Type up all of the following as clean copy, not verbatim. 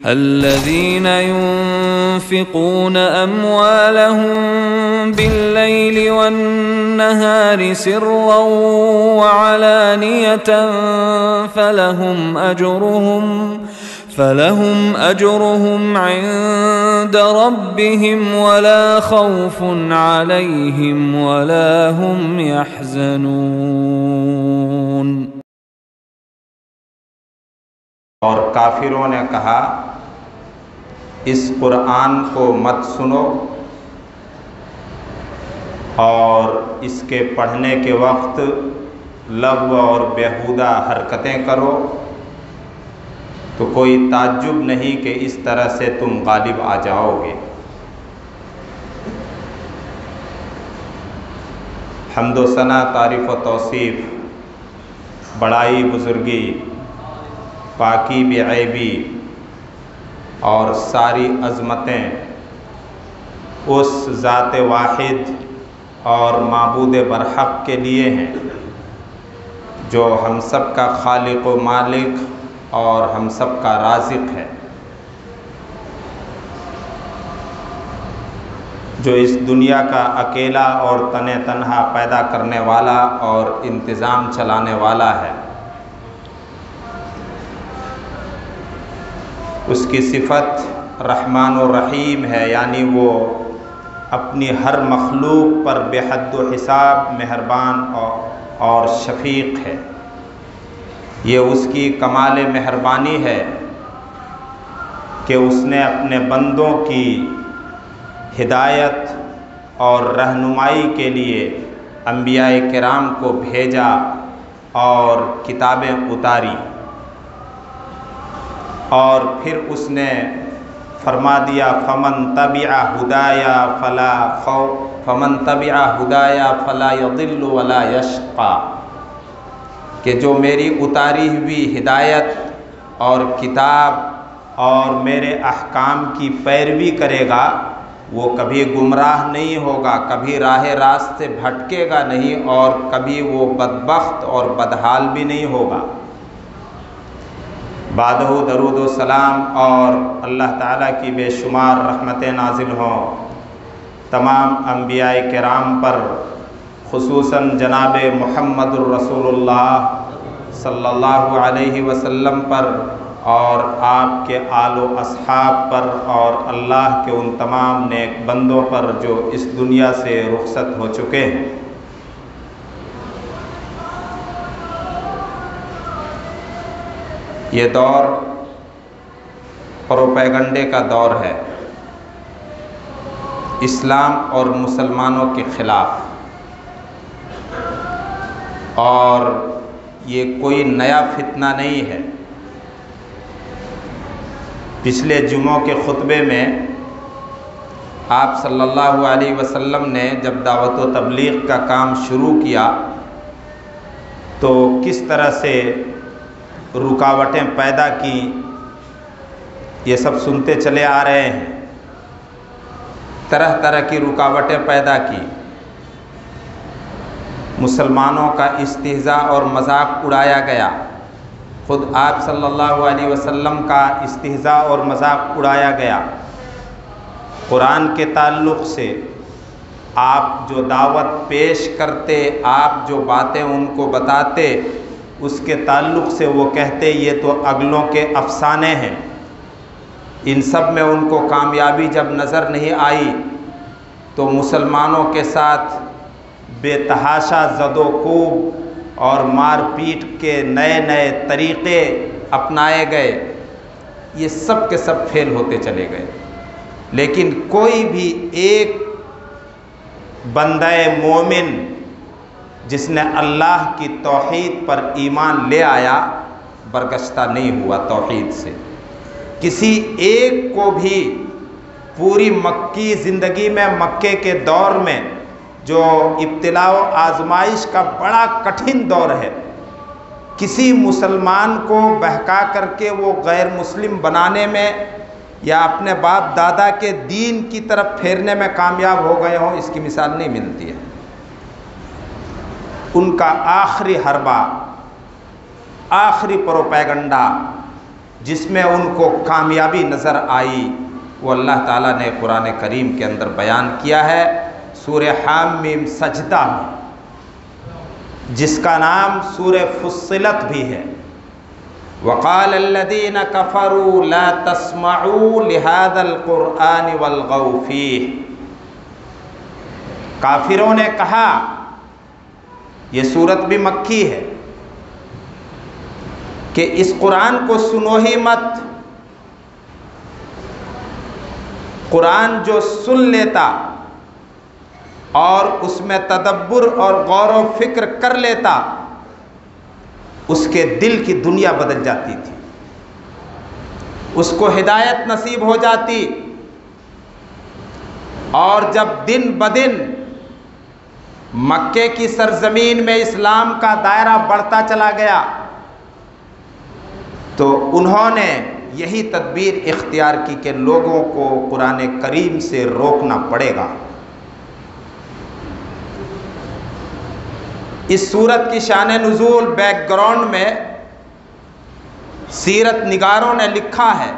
الذين ينفقون أموالهم بالليل والنهار سرا وعلانية فلهم أجرهم عند ربهم ولا خوف عليهم ولا هم يحزنون۔ اور کافروں نے کہا اس قرآن کو مت سنو اور اس کے پڑھنے کے وقت لغو اور بیہودہ حرکتیں کرو تو کوئی تعجب نہیں کہ اس طرح سے تم غالب آ جاؤ گے۔ حمد و ثنا، تعریف و توصیف، بڑائی، بزرگی، پاکی بے عیبی اور ساری عظمتیں اس ذات واحد اور معبود برحق کے لیے ہیں جو ہم سب کا خالق و مالک اور ہم سب کا رازق ہے، جو اس دنیا کا اکیلا اور تنہا پیدا کرنے والا اور انتظام چلانے والا ہے۔ اس کی صفت رحمان و رحیم ہے، یعنی وہ اپنی ہر مخلوق پر بے حد و حساب مہربان اور شفیق ہے۔ یہ اس کی کمال مہربانی ہے کہ اس نے اپنے بندوں کی ہدایت اور رہنمائی کے لیے انبیاء کرام کو بھیجا اور کتابیں اتاری، اور پھر اس نے فرما دیا فمن تبع ہدایا فلا یضل ولا یشقی، کہ جو میری اتاری ہوئی ہدایت اور کتاب اور میرے احکام کی پیروی کرے گا وہ کبھی گمراہ نہیں ہوگا، کبھی راہ راست سے بھٹکے گا نہیں، اور کبھی وہ بدبخت اور بدحال بھی نہیں ہوگا۔ بعدہ درود و سلام اور اللہ تعالیٰ کی بے شمار رحمتیں نازل ہوں تمام انبیاء کرام پر، خصوصاً جناب محمد الرسول اللہ صلی اللہ علیہ وسلم پر اور آپ کے آل و اصحاب پر، اور اللہ کے ان تمام نیک بندوں پر جو اس دنیا سے رخصت ہو چکے ہیں۔ یہ دور پروپیگنڈے کا دور ہے، اسلام اور مسلمانوں کے خلاف، اور یہ کوئی نیا فتنہ نہیں ہے۔ پچھلے جمعوں کے خطبے میں آپ صلی اللہ علیہ وسلم نے جب دعوت و تبلیغ کا کام شروع کیا تو کس طرح سے رکاوٹیں پیدا کی یہ سب سنتے چلے آ رہے ہیں۔ طرح طرح کی رکاوٹیں پیدا کی، مسلمانوں کا استہزاء اور مذاق اڑایا گیا، خود آپ صلی اللہ علیہ وسلم کا استہزاء اور مذاق اڑایا گیا۔ قرآن کے تعلق سے آپ جو دعوت پیش کرتے، آپ جو باتیں ان کو بتاتے، اس کے تعلق سے وہ کہتے یہ تو اگلوں کے افسانے ہیں، ان سب میں ان کو کامیابی جب نظر نہیں آئی تو مسلمانوں کے ساتھ بے تحاشا زد و کوب اور مار پیٹ کے نئے نئے طریقے اپنائے گئے، یہ سب کے سب فیل ہوتے چلے گئے۔ لیکن کوئی بھی ایک بندہ مومن جس نے اللہ کی توحید پر ایمان لے آیا برگشتہ نہیں ہوا توحید سے۔ کسی ایک کو بھی پوری مکی زندگی میں، مکے کے دور میں جو ابتلاء و آزمائش کا بڑا کٹھن دور ہے، کسی مسلمان کو بہکا کر کے وہ غیر مسلم بنانے میں یا اپنے باپ دادا کے دین کی طرف پھیرنے میں کامیاب ہو گئے ہوں، اس کی مثال نہیں ملتی ہے۔ ان کا آخری حربہ، آخری پروپیگنڈا جس میں ان کو کامیابی نظر آئی وہ اللہ تعالیٰ نے قرآن کریم کے اندر بیان کیا ہے سورہ حامیم سجدہ میں، جس کا نام سورہ فصلت بھی ہے۔ وقال الذين كفروا لا تسمعوا لهذا القرآن والغوا فيه، کافروں نے کہا، یہ سورت بھی مکی ہے، کہ اس قرآن کو سنو ہی مت، قرآن جو سن لیتا اور اس میں تدبر اور غور و فکر کر لیتا اس کے دل کی دنیا بدل جاتی تھی، اس کو ہدایت نصیب ہو جاتی، اور جب دن بدن مکے کی سرزمین میں اسلام کا دائرہ بڑھتا چلا گیا تو انہوں نے یہی تدبیر اختیار کی کہ لوگوں کو قرآن کریم سے روکنا پڑے گا۔ اس سورت کی شان نزول بیک گراؤنڈ میں سیرت نگاروں نے لکھا ہے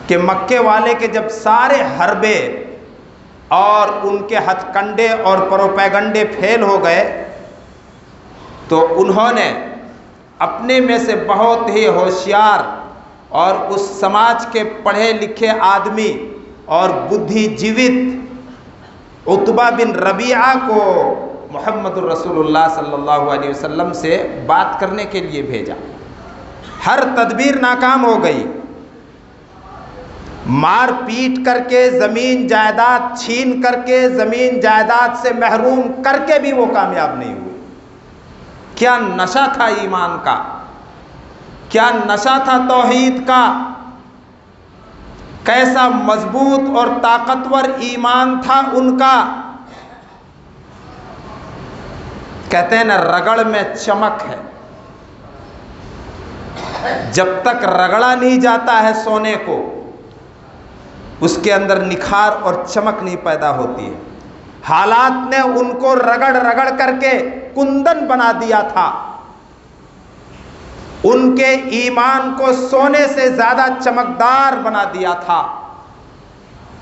کہ مکے والے کے جب سارے حربے اور ان کے ہتھ کنڈے اور پروپیگنڈے فیل ہو گئے تو انہوں نے اپنے میں سے بہت ہی ہوشیار اور اس سماج کے پڑھے لکھے آدمی اور بدھی جیوت عتبہ بن ربیعہ کو محمد الرسول اللہ صلی اللہ علیہ وسلم سے بات کرنے کے لیے بھیجا۔ ہر تدبیر ناکام ہو گئی، مار پیٹ کر کے، زمین جائیداد چھین کر کے، زمین جائیداد سے محروم کر کے بھی وہ کامیاب نہیں ہوئے۔ کیا نشہ تھا ایمان کا، کیا نشہ تھا توحید کا، کیسا مضبوط اور طاقتور ایمان تھا ان کا۔ کہتے ہیں نا رگڑ میں چمک ہے، جب تک رگڑا نہیں جاتا ہے سونے کو اس کے اندر نکھار اور چمک نہیں پیدا ہوتی ہے۔ حالات نے ان کو رگڑ رگڑ کر کے کندن بنا دیا تھا، ان کے ایمان کو سونے سے زیادہ چمکدار بنا دیا تھا،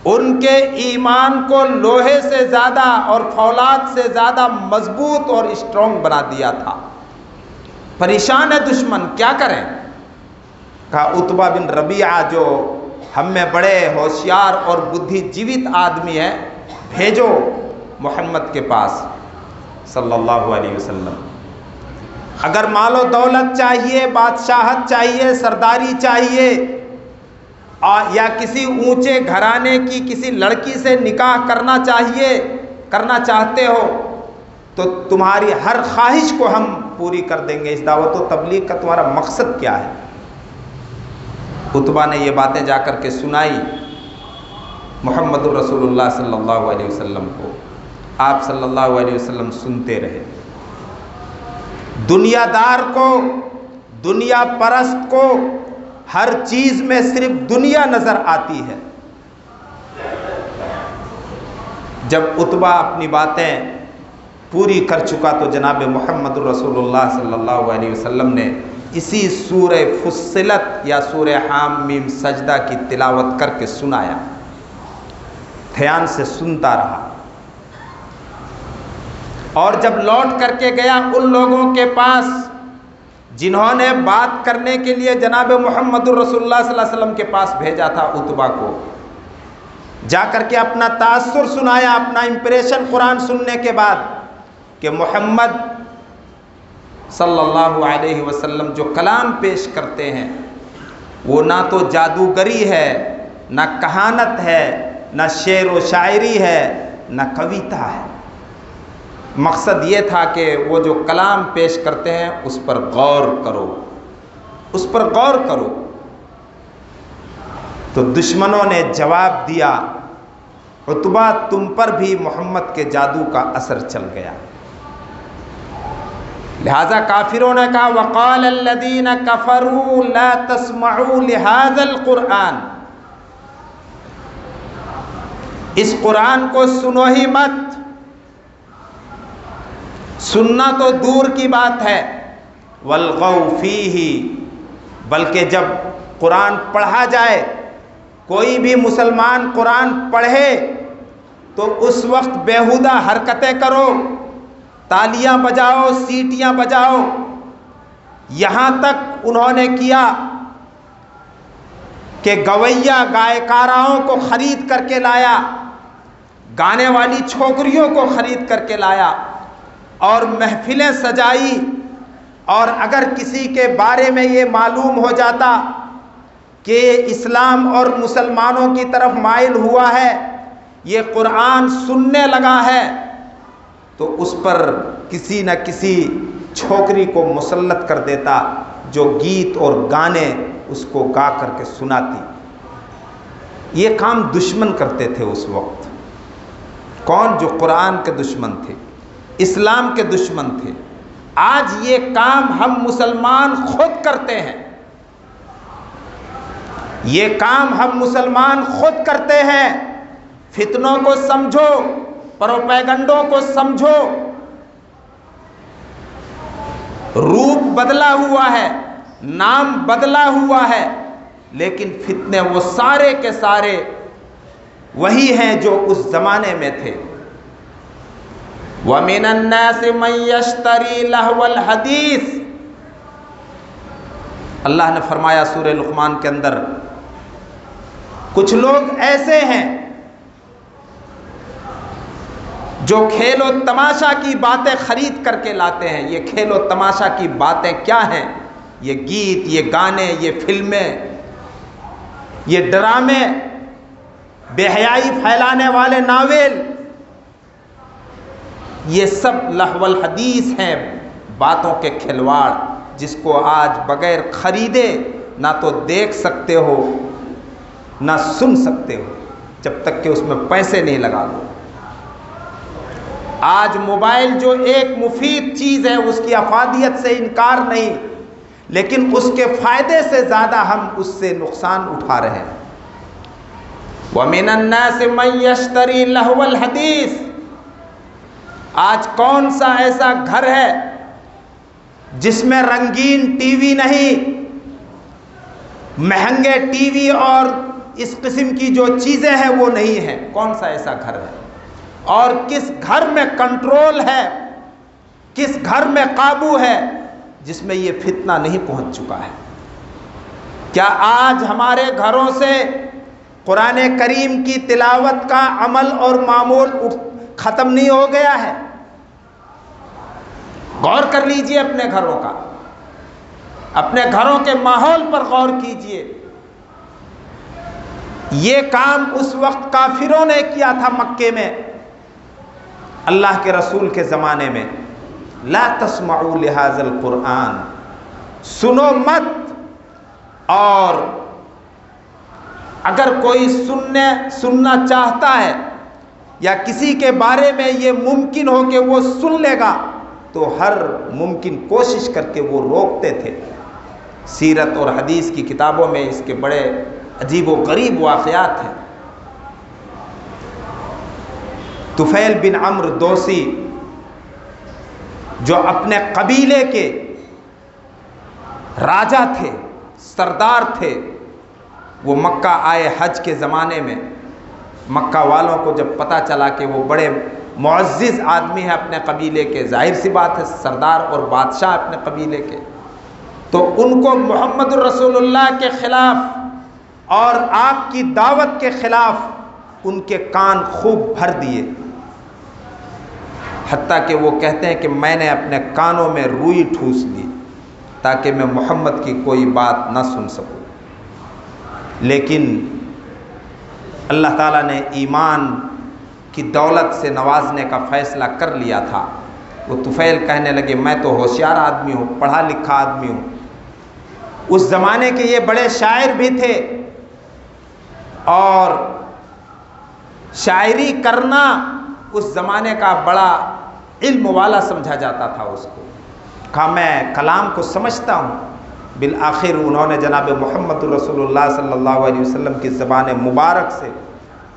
ان کے ایمان کو لوہے سے زیادہ اور فولاد سے زیادہ مضبوط اور اسٹرانگ بنا دیا تھا۔ پریشان ہے دشمن، کیا کریں؟ کہا عتبہ بن ربیعہ جو ہم میں بڑے ہوشیار اور بدھی جیوت آدمی ہیں، بھیجو محمد کے پاس صلی اللہ علیہ وسلم۔ اگر مال و دولت چاہیے، بادشاہت چاہیے، سرداری چاہیے، یا کسی اونچے گھرانے کی کسی لڑکی سے نکاح کرنا چاہتے ہو تو تمہاری ہر خواہش کو ہم پوری کر دیں گے۔ اس دعوت و تبلیغ کا تمہارا مقصد کیا ہے؟ عتبہ نے یہ باتیں جا کر کے سنائی محمد الرسول اللہ صلی اللہ علیہ وسلم کو۔ آپ صلی اللہ علیہ وسلم سنتے رہے۔ دنیا دار کو، دنیا پرست کو ہر چیز میں صرف دنیا نظر آتی ہے۔ جب عتبہ اپنی باتیں پوری کر چکا تو جناب محمد الرسول اللہ صلی اللہ علیہ وسلم نے اسی سورہ فصلت یا سورہ حامیم سجدہ کی تلاوت کر کے سنایا۔ دھیان سے سنتا رہا، اور جب لوٹ کر کے گیا ان لوگوں کے پاس جنہوں نے بات کرنے کے لیے جناب محمد الرسول اللہ صلی اللہ علیہ وسلم کے پاس بھیجا تھا عتبہ کو، جا کر کے اپنا تاثر سنایا، اپنا امپریشن قرآن سننے کے بعد کہ محمد صلی اللہ علیہ وسلم جو کلام پیش کرتے ہیں وہ نہ تو جادوگری ہے، نہ کہانت ہے، نہ شعر و شاعری ہے، نہ کویتا ہے۔ مقصد یہ تھا کہ وہ جو کلام پیش کرتے ہیں اس پر غور کرو، اس پر غور کرو۔ تو دشمنوں نے جواب دیا، عتبہ تم پر بھی محمد کے جادو کا اثر چل گیا۔ لہذا کافروں نے کہا وقال الذین کفروا لا تسمعوا لهذا القرآن، اس قرآن کو سنو ہی مت۔ سننا تو دور کی بات ہے، والغوا فیہ، بلکہ جب قرآن پڑھا جائے، کوئی بھی مسلمان قرآن پڑھے تو اس وقت بیہودہ حرکتیں کرو، تالیاں بجاؤ، سیٹیاں بجاؤ۔ یہاں تک انہوں نے کیا کہ گویہ گائےکاراؤں کو خرید کر کے لایا، گانے والی چھوکریوں کو خرید کر کے لایا اور محفلیں سجائی۔ اور اگر کسی کے بارے میں یہ معلوم ہو جاتا کہ اسلام اور مسلمانوں کی طرف مائل ہوا ہے، یہ قرآن سننے لگا ہے، تو اس پر کسی نہ کسی چھوکری کو مسلط کر دیتا جو گیت اور گانے اس کو گا کر کے سناتی۔ یہ کام دشمن کرتے تھے اس وقت۔ کون؟ جو قرآن کے دشمن تھے، اسلام کے دشمن تھے۔ آج یہ کام ہم مسلمان خود کرتے ہیں، یہ کام ہم مسلمان خود کرتے ہیں۔ فتنوں کو سمجھو، پروپیگنڈوں کو سمجھو، روپ بدلا ہوا ہے، نام بدلا ہوا ہے، لیکن فتنے وہ سارے کے سارے وہی ہیں جو اس زمانے میں تھے۔ وَمِنَ النَّاسِ مَن يَشْتَرِي لَهْوَ الْحَدِيثِ، اللہ نے فرمایا سورہ لقمان کے اندر، کچھ لوگ ایسے ہیں جو کھیل و تماشا کی باتیں خرید کر کے لاتے ہیں۔ یہ کھیل و تماشا کی باتیں کیا ہیں؟ یہ گیت، یہ گانے، یہ فلمیں، یہ ڈرامے، بے حیائی پھیلانے والے ناول، یہ سب لہو الحدیث ہیں، باتوں کے کھلواڑ، جس کو آج بغیر خریدے نہ تو دیکھ سکتے ہو نہ سن سکتے ہو، جب تک کہ اس میں پیسے نہیں لگا دو۔ آج موبائل جو ایک مفید چیز ہے، اس کی افادیت سے انکار نہیں، لیکن اس کے فائدے سے زیادہ ہم اس سے نقصان اٹھا رہے ہیں۔ وَمِنَ النَّاسِ مَن يَشْتَرِي لَهْوَ الْحَدِيثِ، آج کون سا ایسا گھر ہے جس میں رنگین ٹی وی نہیں، مہنگے ٹی وی اور اس قسم کی جو چیزیں ہیں وہ نہیں ہیں؟ کون سا ایسا گھر ہے؟ اور کس گھر میں کنٹرول ہے، کس گھر میں قابو ہے جس میں یہ فتنہ نہیں پہنچ چکا ہے؟ کیا آج ہمارے گھروں سے قرآن کریم کی تلاوت کا عمل اور معمول ختم نہیں ہو گیا ہے؟ غور کر لیجئے اپنے گھروں کا، اپنے گھروں کے ماحول پر غور کیجئے۔ یہ کام اس وقت کافروں نے کیا تھا مکے میں، اللہ کے رسول کے زمانے میں، لا تسمعوا لہذا القرآن، سنو مت۔ اور اگر کوئی سننا چاہتا ہے یا کسی کے بارے میں یہ ممکن ہو کہ وہ سن لے گا تو ہر ممکن کوشش کر کے وہ روکتے تھے۔ سیرت اور حدیث کی کتابوں میں اس کے بڑے عجیب و غریب واقعات ہیں۔ طفیل بن عمرو دوسی جو اپنے قبیلے کے راجا تھے، سردار تھے، وہ مکہ آئے حج کے زمانے میں۔ مکہ والوں کو جب پتہ چلا کہ وہ بڑے معزز آدمی ہیں اپنے قبیلے کے، ظاہر سی بات ہے سردار اور بادشاہ اپنے قبیلے کے، تو ان کو محمد الرسول اللہ کے خلاف اور آپ کی دعوت کے خلاف ان کے کان خوب بھر دیے، حتیٰ کہ وہ کہتے ہیں کہ میں نے اپنے کانوں میں روئی ٹھوس دی تاکہ میں محمد کی کوئی بات نہ سن سکوں۔ لیکن اللہ تعالیٰ نے ایمان کی دولت سے نوازنے کا فیصلہ کر لیا تھا۔ وہ طفیل کہنے لگے میں تو ہوشیار آدمی ہوں، پڑھا لکھا آدمی ہوں۔ اس زمانے کے یہ بڑے شاعر بھی تھے اور شاعری کرنا اس زمانے کا بڑا علم والا سمجھا جاتا تھا اس کو۔ کہا میں کلام کو سمجھتا ہوں۔ بالآخر انہوں نے جناب محمد رسول اللہ صلی اللہ علیہ وسلم کی زبان مبارک سے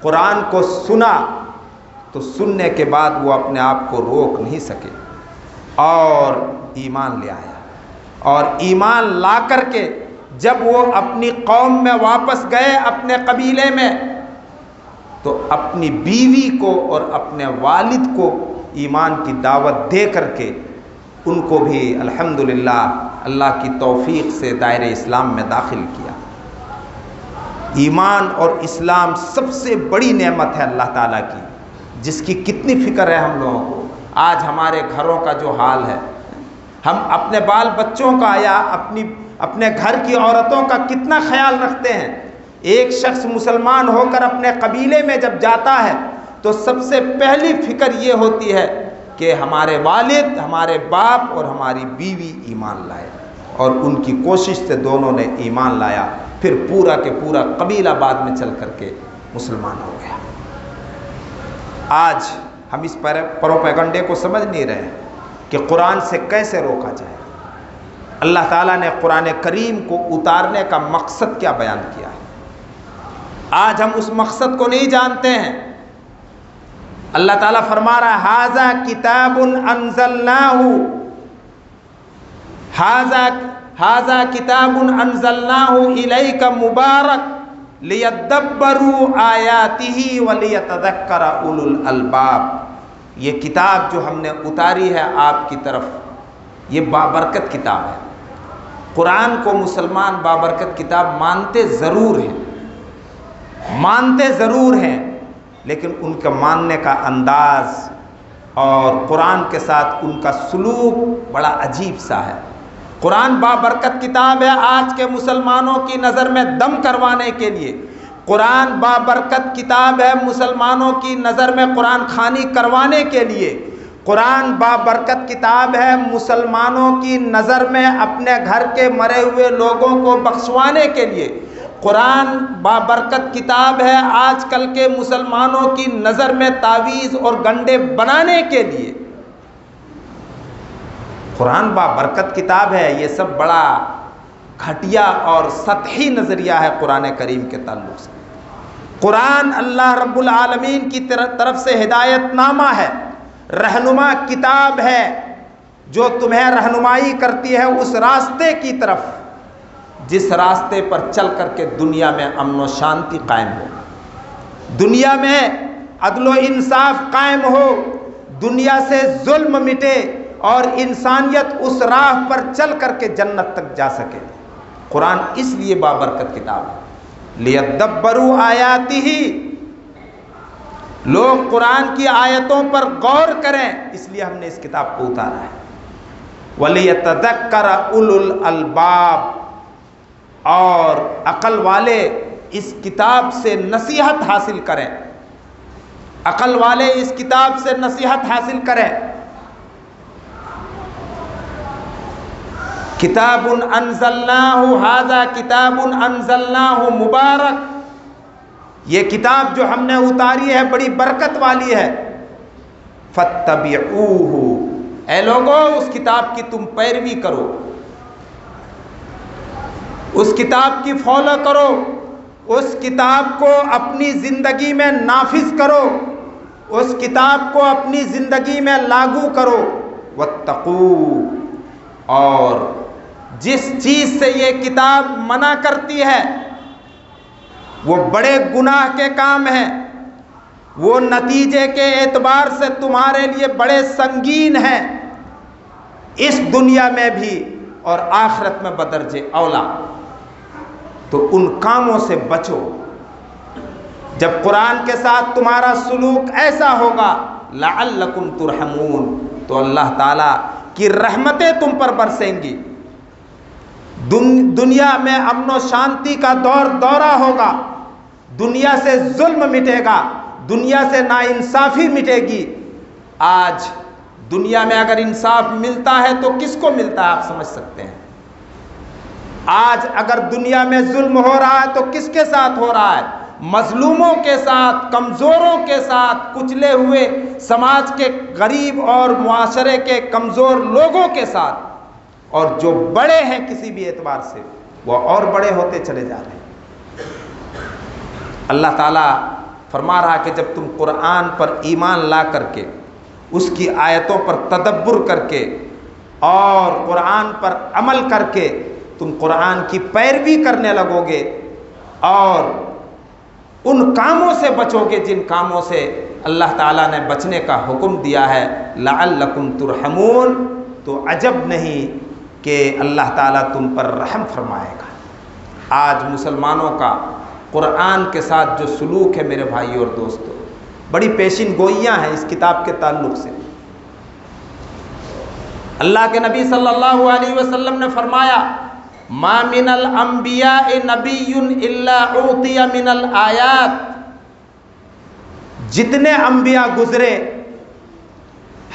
قرآن کو سنا تو سننے کے بعد وہ اپنے آپ کو روک نہیں سکے اور ایمان لے آیا، اور ایمان لا کر کے جب وہ اپنی قوم میں واپس گئے اپنے قبیلے میں تو اپنی بیوی کو اور اپنے والد کو ایمان کی دعوت دے کر کے ان کو بھی الحمدللہ اللہ کی توفیق سے دائرہ اسلام میں داخل کیا۔ ایمان اور اسلام سب سے بڑی نعمت ہے اللہ تعالیٰ کی، جس کی کتنی فکر ہے ہم لوگوں کو۔ آج ہمارے گھروں کا جو حال ہے، ہم اپنے بال بچوں کا یا اپنے گھر کی عورتوں کا کتنا خیال رکھتے ہیں۔ ایک شخص مسلمان ہو کر اپنے قبیلے میں جب جاتا ہے تو سب سے پہلی فکر یہ ہوتی ہے کہ ہمارے والد، ہمارے باپ اور ہماری بیوی ایمان لائے، اور ان کی کوشش سے دونوں نے ایمان لایا، پھر پورا کے پورا قبیلہ بعد میں چل کر کے مسلمان ہو گیا۔ آج ہم اس پروپیگنڈے کو سمجھ نہیں رہے کہ قرآن سے کیسے روکا جائے۔ اللہ تعالیٰ نے قرآن کریم کو اتارنے کا مقصد کیا بیان کیا ہے، آج ہم اس مقصد کو نہیں جانتے ہیں۔ اللہ تعالیٰ فرما رہا ہے ھذا کتاب انزلناہ، ھذا کتاب انزلناہ الیک مبارک لیدبروا آیاتہ ولیتذکر اولو الالباب۔ یہ کتاب جو ہم نے اتاری ہے آپ کی طرف، یہ بابرکت کتاب ہے۔ قرآن کو مسلمان بابرکت کتاب مانتے ضرور ہیں، لیکن ان کا ماننے کا انداز اور قرآن کے ساتھ ان کا سلوک بڑا عجیب سا ہے۔ قرآن بابرکت کتاب ہے آج کے مسلمانوں کی نظر میں دم کروانے کے لیے۔ قرآن بابرکت کتاب ہے مسلمانوں کی نظر میں قرآن خوانی کروانے کے لیے۔ قرآن بابرکت کتاب ہے مسلمانوں کی نظر میں اپنے گھر کے مرے ہوئے لوگوں کو بخشوانے کے لیے۔ قرآن بابرکت کتاب ہے آج کل کے مسلمانوں کی نظر میں تعویذ اور گنڈے بنانے کے لیے۔ قرآن بابرکت کتاب ہے، یہ سب بڑا گھٹیا اور سطحی نظریہ ہے قرآن کریم کے تعلق سے۔ قرآن اللہ رب العالمین کی طرف سے ہدایت نامہ ہے، رہنما کتاب ہے جو تمہیں رہنمائی کرتی ہے اس راستے کی طرف جس راستے پر چل کر کے دنیا میں امن و شانتی قائم ہو، دنیا میں عدل و انصاف قائم ہو، دنیا سے ظلم مٹے اور انسانیت اس راہ پر چل کر کے جنت تک جا سکے۔ قرآن اس لیے بابرکت کتاب ہے، لیدبروا آیاتہ، لوگ قرآن کی آیتوں پر غور کریں، اس لیے ہم نے اس کتاب کو اتارا ہے۔ وَلِيَتَذَكَّرَ أُولُو الْأَلْبَابِ، اور عقل والے اس کتاب سے نصیحت حاصل کریں، عقل والے اس کتاب سے نصیحت حاصل کریں۔ کتاب انزلناہ، ھذا کتاب انزلناہ مبارک، یہ کتاب جو ہم نے اتاری ہے بڑی برکت والی ہے۔ فاتبعوہ، اے لوگو اس کتاب کی تم پیروی کرو، اس کتاب کی فالو کرو، اس کتاب کو اپنی زندگی میں نافذ کرو، اس کتاب کو اپنی زندگی میں لاگو کرو۔ واتقوا، اور جس چیز سے یہ کتاب منع کرتی ہے وہ بڑے گناہ کے کام ہیں، وہ نتیجے کے اعتبار سے تمہارے لیے بڑے سنگین ہیں، اس دنیا میں بھی اور آخرت میں بدرجہ اولا، تو ان کاموں سے بچو۔ جب قرآن کے ساتھ تمہارا سلوک ایسا ہوگا لعلکم ترحمون، تو اللہ تعالیٰ کی رحمتیں تم پر برسیں گی، دنیا میں امن و شانتی کا دورہ ہوگا، دنیا سے ظلم مٹے گا، دنیا سے ناانصافی مٹے گی۔ آج دنیا میں اگر انصاف ملتا ہے تو کس کو ملتا ہے آپ سمجھ سکتے ہیں۔ آج اگر دنیا میں ظلم ہو رہا ہے تو کس کے ساتھ ہو رہا ہے؟ مظلوموں کے ساتھ، کمزوروں کے ساتھ، کچلے ہوئے سماج کے غریب اور معاشرے کے کمزور لوگوں کے ساتھ، اور جو بڑے ہیں کسی بھی اعتبار سے وہ اور بڑے ہوتے چلے جا رہے ہیں۔ اللہ تعالیٰ فرما رہا کہ جب تم قرآن پر ایمان لا کر کے، اس کی آیتوں پر تدبر کر کے اور قرآن پر عمل کر کے تم قرآن کی پیروی کرنے لگو گے اور ان کاموں سے بچو گے جن کاموں سے اللہ تعالیٰ نے بچنے کا حکم دیا ہے، لعلکم ترحمون، تو عجب نہیں کہ اللہ تعالیٰ تم پر رحم فرمائے گا۔ آج مسلمانوں کا قرآن کے ساتھ جو سلوک ہے میرے بھائی اور دوستو، بڑی پیشین گوئیاں ہیں اس کتاب کے تعلق سے۔ اللہ کے نبی صلی اللہ علیہ وسلم نے فرمایا، ما من الانبیاء نبی الا اعطی من الآیات، جتنے انبیاء گزرے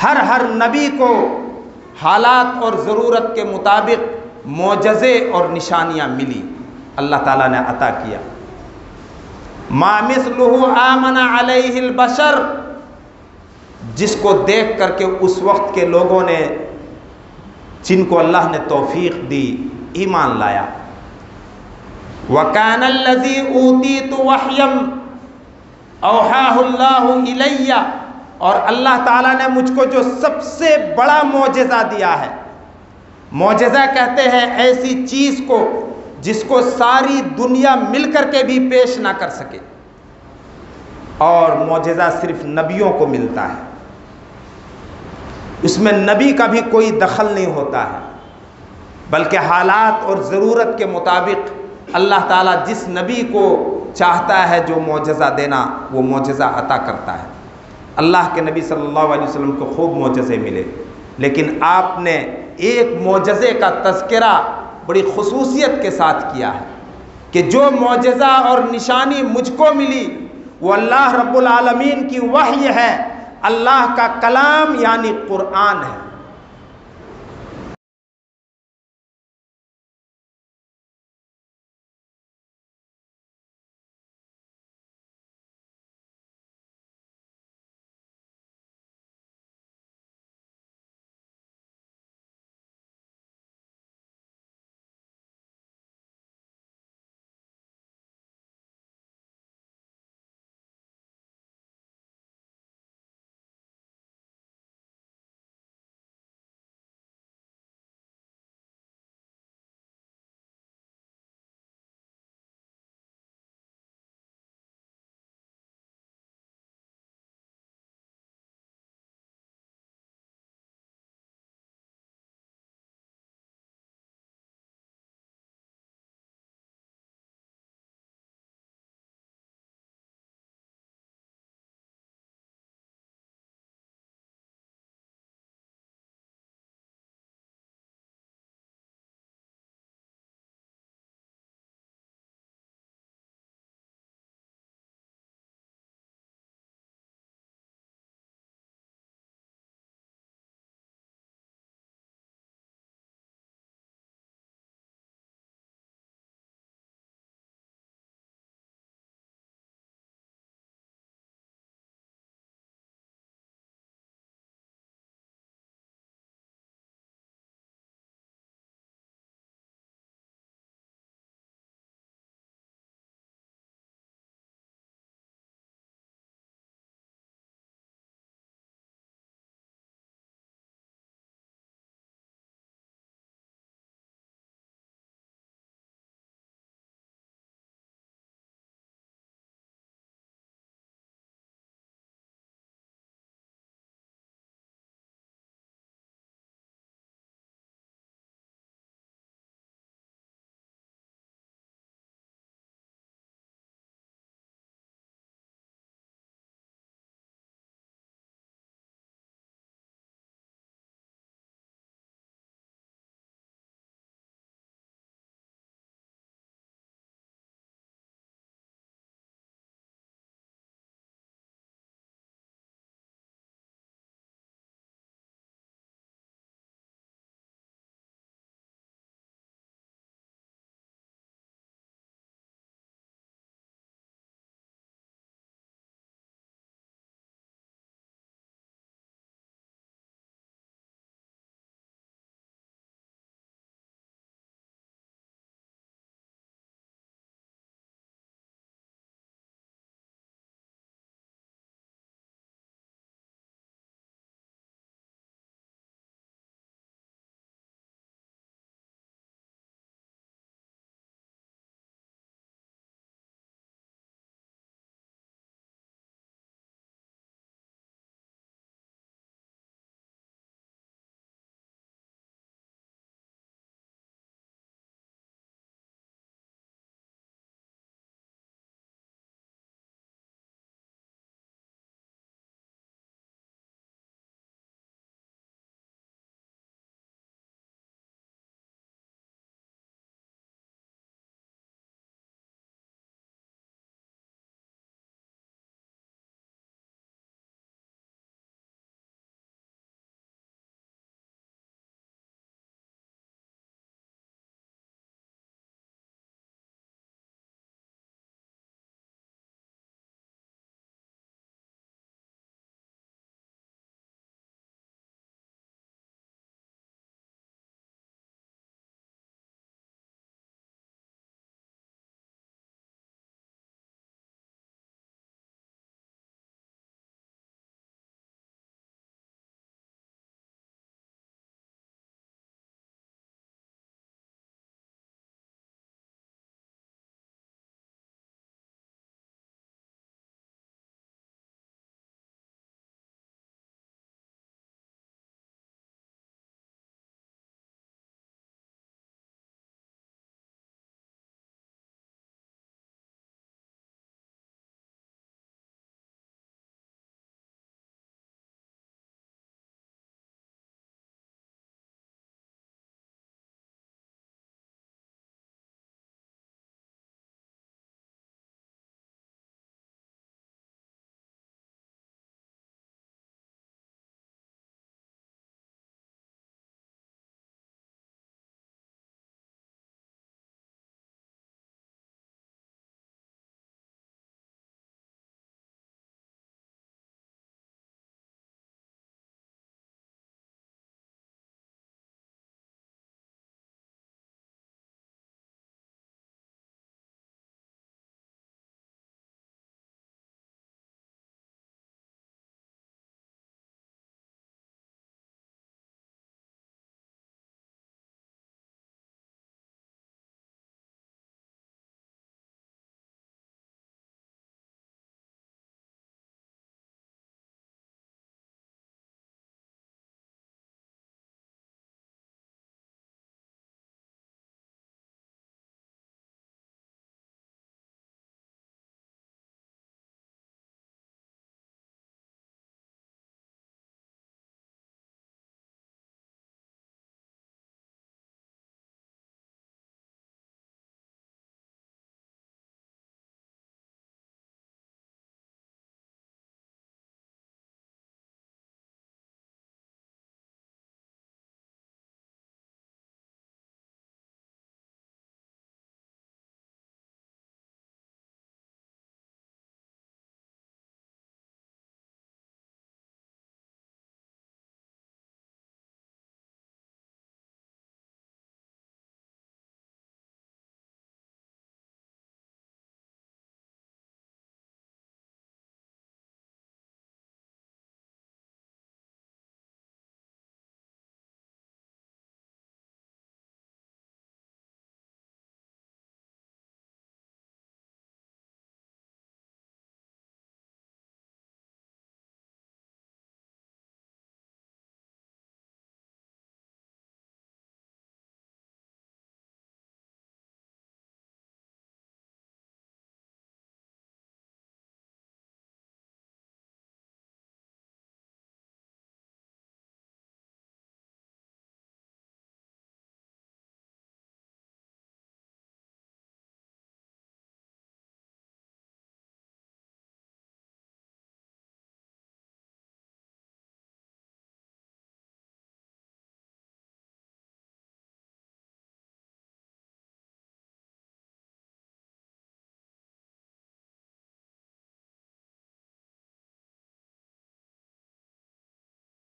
ہر نبی کو حالات اور ضرورت کے مطابق معجزے اور نشانیاں ملی، اللہ تعالیٰ نے عطا کیا۔ ما مثلہ آمن علیہ البشر، جس کو دیکھ کر کے اس وقت کے لوگوں نے، جن کو اللہ نے توفیق دی، ایمان لایا۔ وَكَانَ الَّذِي أُوتِيتُ وَحْيًا أَوْحَاهُ اللَّهُ إِلَيَّ، اور اللہ تعالیٰ نے مجھ کو جو سب سے بڑا معجزہ دیا ہے، معجزہ کہتے ہیں ایسی چیز کو جس کو ساری دنیا مل کر کے بھی پیش نہ کر سکے، اور معجزہ صرف نبیوں کو ملتا ہے، اس میں نبی کا بھی کوئی دخل نہیں ہوتا ہے، بلکہ حالات اور ضرورت کے مطابق اللہ تعالیٰ جس نبی کو چاہتا ہے جو معجزہ دینا، وہ معجزہ عطا کرتا ہے۔ اللہ کے نبی صلی اللہ علیہ وسلم کو خوب معجزے ملے، لیکن آپ نے ایک معجزے کا تذکرہ بڑی خصوصیت کے ساتھ کیا ہے کہ جو معجزہ اور نشانی مجھ کو ملی وہ اللہ رب العالمین کی وحی ہے، اللہ کا کلام یعنی قرآن ہے۔